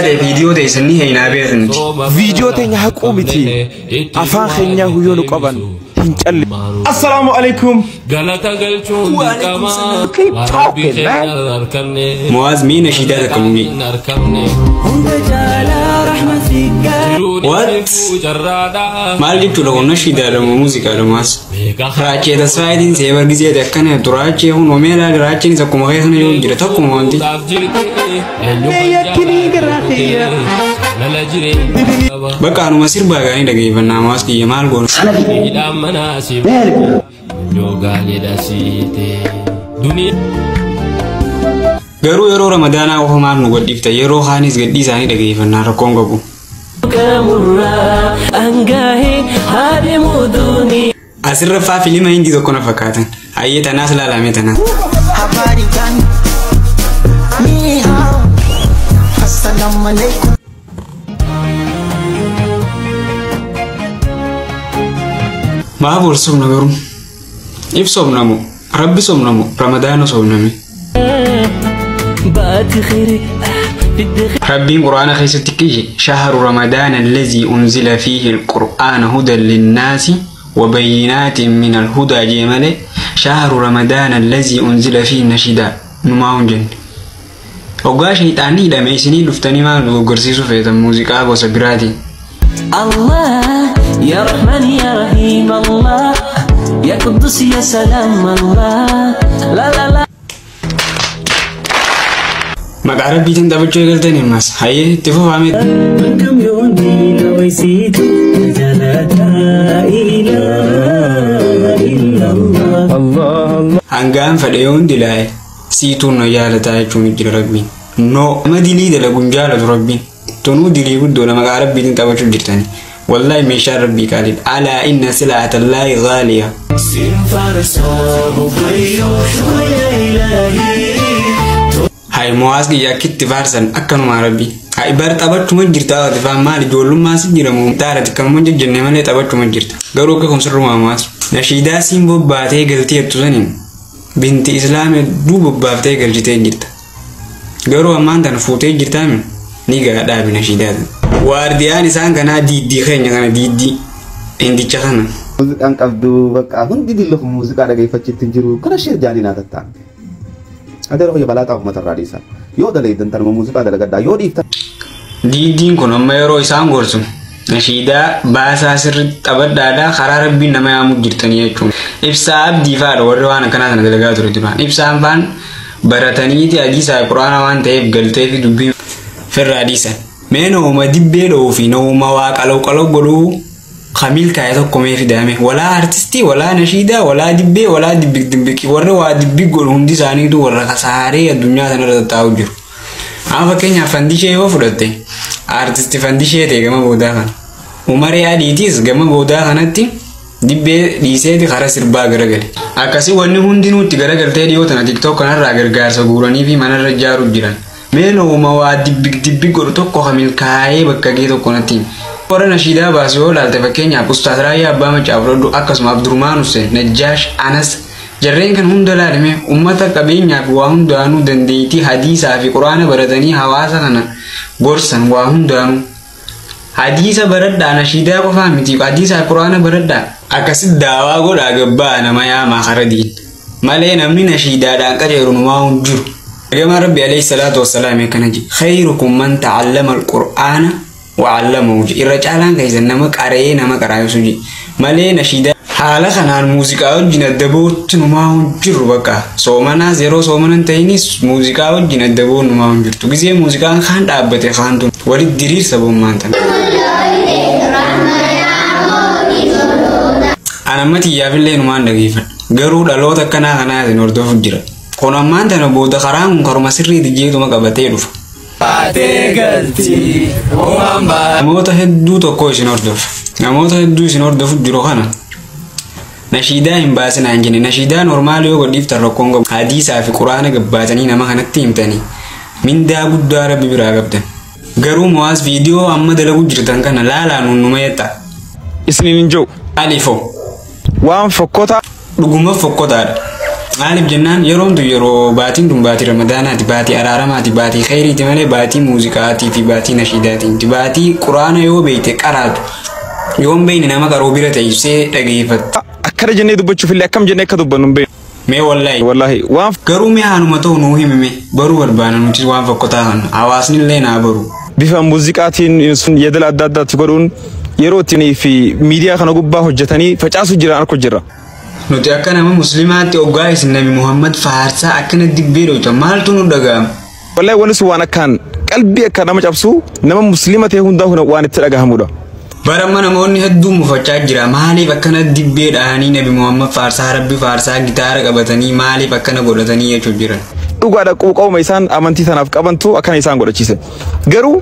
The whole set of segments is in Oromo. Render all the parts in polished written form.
فيديو ده يسني هينا بيرنج فيديو تاني حكومتي أفان خينيا هو ينقبن هنجل. السلام عليكم. وعليكم السلام. Keep talking man. مواز مين شيدا كمي what mal gitu loh kono shida lo musika lo mas rache da saidin se wargize da kana turache hu no mera rache ni sakuma ga kana yo gira ta kuma wanti baka anu masir baga ni daga iban na mas ki mal gon garu yero ramadana ko mal no godifta yero hanis gaddi sani daga iban na rakongo bu asir fa filima hindi do kona fakatan ayeta nas la la metana assalamu alaikum ma bol somna garum if somnamo rabbi somnamo ramadano somnami baati khairi ربي قرآن خيستكي شهر رمضان الذي أنزل فيه القرآن هدى للناس وبينات من الهدى جمال شهر رمضان الذي أنزل فيه النشيدا نماون جن وقاش يتعني لما يسني لفتني ما نقرسيسو في الموسيقى وسبراتي الله يا رحمن يا رحيم الله يا قدس يا سلام الله لا لا لا مقارب بيتن دابا جوي قلتني الناس هاي تفو عامل كم يومي نويسيت لا إله إلا الله الله هنقام فاليون دلاي سيتو نجالة تايجون جل ربي نو ما دلي دلا بنجالة ربي تنو دلي بدو لما مقارب بيتن دابا جوي قلتني والله ميشار ربي قالب ألا إن سلعة الله غالية سين فارسه بيو شوية إلهي هاي مواسك يا كت فارسن أكنو ما ربي هاي بار تابت كم جرتا تفهم مال جولو ما سجرا ممتارة كم جن جنة مالي تابت كم جرتا قالوا كم سر ماس نشيدا سيمبو باتي قلتي أتوزنين بنت إسلام دوب باتي قلتي جرتا قالوا أمان تنفوتي جرتا من نيجا دابي نشيدا وارديان إنسان كنا دي خير كنا دي عندي كذا موسيقى أنك أبدو بقى هون دي لهم موسيقى على كيف تجرو كنا شير جاني ناتتا ada roh bala tahu mata radisa yo dalai dentar musika daga gadda yo di kono mayro isang gorsu nashida basa sir tabadda da kharar bin nama ya mujirtani yachu ifsa abdi fa warwa na kana na daga turu diba ifsa ban baratani ti hadisa qur'ana wan tayib galte fi dubbi fi radisa meno ma dibbe do fi no ma wa qalau golu خميل كايتو كومي في دامه ولا ارتستي ولا نشيدا ولا دبي ولا دبي ورا وادبي قول هندي ساني دو ورا خساري الدنيا تنر تاوجر اما كينيا فانديشي وفرتي ارتستي فانديشي تي كما بودا كان عمر ديتيس كما بودا كانتي دبي ديسه دي خرا سربا غرغل اكاسي وني هندي نو تي غرغل تي ديو تنا تيك توك كان راغر غار سغوراني في من رجارو جيران مينو ما وادبي قول تو كو خميل كاي بكاغي تو كونتي Orang nasidah bahasa lalu tepaknya Ustaz Raya Bama Cawrodu Akas Abdurrahman Hussein Najash Anas jarring kan hundala deme ummata kabinya wa hundanu dan deiti hadisa fi Qur'ana baradani hawasa kana gorsan wa hundanu hadisa baradda nasidah ko famiti hadisa Qur'ana baradda akasid dawa go daga ba na maya makharadi male namni nasidah da kajerun wa hunjur ya rabbi alayhi salatu wassalam kanaji khairukum man ta'allama al-Qur'ana وعلمه الرجالان كيزن نمك أريه نمك أرايو سجي مالي نشيدا حالا خنا الموسيقى وجنا دبوت نماون جر بكا سومنا زيرو سومنا تيني موسيقى وجنا دبوت نماون جر تجزي موسيقى خان دابته خانتون ورد ديرير سبوم مانتن أنا متي يا بلي نمان دقيفة جرود الله تكنا خنا زنور دفجرة كنا مانتن بودا خرام كرم سري دجيتو ما كبتيرو namoota hedduu tokko isin hordof namoota hedduu isin hordofu jiru kana nashiidaa hin baasin aan jenne nashiidaa normaali yoo godhiiftan rakkoon hadiisaa fi quraana gabbaatanii nama kanatti himtanii mindaa guddaa rabbi biraa qabdan garuu mawaas viidiyoo amma dalagu jirtan kana laalaan unnuma yetta isniin hin jiru alifo waan fokkota dhuguma fokkotaadha Maaliif jennaan yeroon tun yeroo baatiin tun baatii ramadaanaati, baatii araaramaati, baatii khayriiti malee baatii muuziqaatii fi baatii nashiidaati. Baatii quraana yoo beekte qaraatu yoon beekne nama qaroo bira teessee dhageeffatta. akkana jennee dubbachuuf illee akkam jennee akka dubbannu hin beeknu. Mee wallahi waan garuu mee haanuma ta'u nuu himime baruu barbaana nuti waan fokkotaa kan hawaasni illee naa baru. bifa muuziqaatiin sun yeedala adda addaatti godhuun yeroo ittiin fi miidiyaa kana gubbaa hojjetanii facaasu jiran arko jirra. Nuti akka nama muslimaatti oggaa isin Nabi Muhammad faarsaa akkana dibbee dhoyta maaltu nu dhaga'ama. wallahi wanni sun waan akkaan qalbii akka nama cabsu nama muslima ta'e hundaa waan itti dhagahamudha. Baramma namoonni hedduun mufachaa jira maaliif akkana dibbee dhahanii Nabi Muhammad faarsaa rabbi faarsaa gitaara qabatanii maaliif akkana godhatanii jechuun jiran. dhugaadha quuqawma isaan amantii tanaaf qabantu akkana isaan godhachiise garuu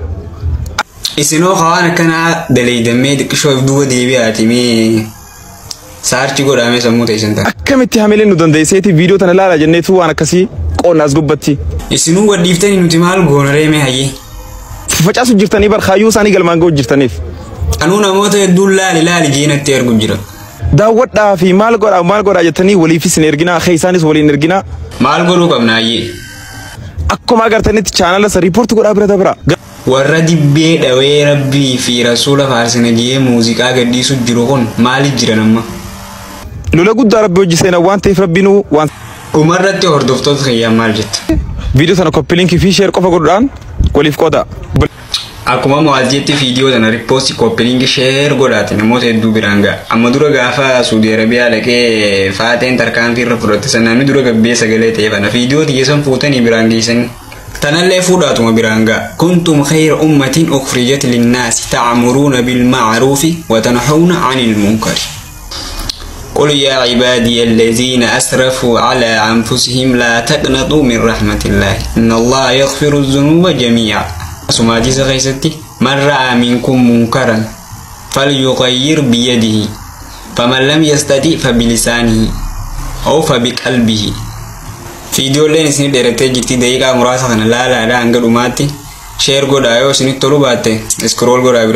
isinoo waan akkana daleeydamee xiqqishoo duuba deebi'aati mee saarchi godhamee sammuu teessan ta'a. akkamitti hamileen nu dandeesseeti viidiyoo tana ilaala jenneetu waan akkasii qoonnaas gubbatti. Isinuu gadhiiftanii nuti maal goonaree mee hayyee. Facaasu jirtanii barkaayyuu isaanii galmaan ga'u jirtaniif. Anuu namoota hedduun laali jeenatti ergu jira. Daawwadhaa fi maal godhaa jettanii waliifis hin erginaa isaanis waliin erginaa. Maal godhuu qabna hayyee. Akkuma agartanitti chaanala isa riipoorti godhaa bira dabra. Warra dibbee dhawee rabbii fi rasuula faarsina jee muuziqaa gadhiisu jiru kun maaliif jiran amma? Lola guddaa rabbi hojii seenaa waan ta'eef rabbiinuu waan. Umarratti hordoftoota kiyyaa maal jetta? Viidiyoo sana koppiliinkii fi sheer qofa godhuudhaan waliif qooda. Akkuma mo'aazjeetti viidiyoo sana riippoostii koppiliinkii sheer godhaati namoota hedduu biraan ga'a. Amma dura gaafa Suudii Arabiyaa dhaqee faateen tarkaanfii irra fudhatte sana namni dura gabbee sagalee ta'e fana viidiyoo xiyyeessan fuutanii biraan geessanii. Tanallee fuudhaatuma biraan ga'a. Kuntum khayra ummatiin ukhrijat linnaasi ta'muruuna bilma'ruufi wa tanhawna 'anil munkari. قل يا عبادي الذين أسرفوا على أنفسهم لا تقنطوا من رحمة الله إن الله يغفر الذنوب جميعا. سماجي سغيستي من رأى منكم منكرا فليغير بيده فمن لم يستطع فبلسانه أو فبقلبه. فيديو لين سني ديرتي جتي دقيقة مراسخة لا أنقل أماتي شير قد آيو سني تلو باتي اسكرول قد آيو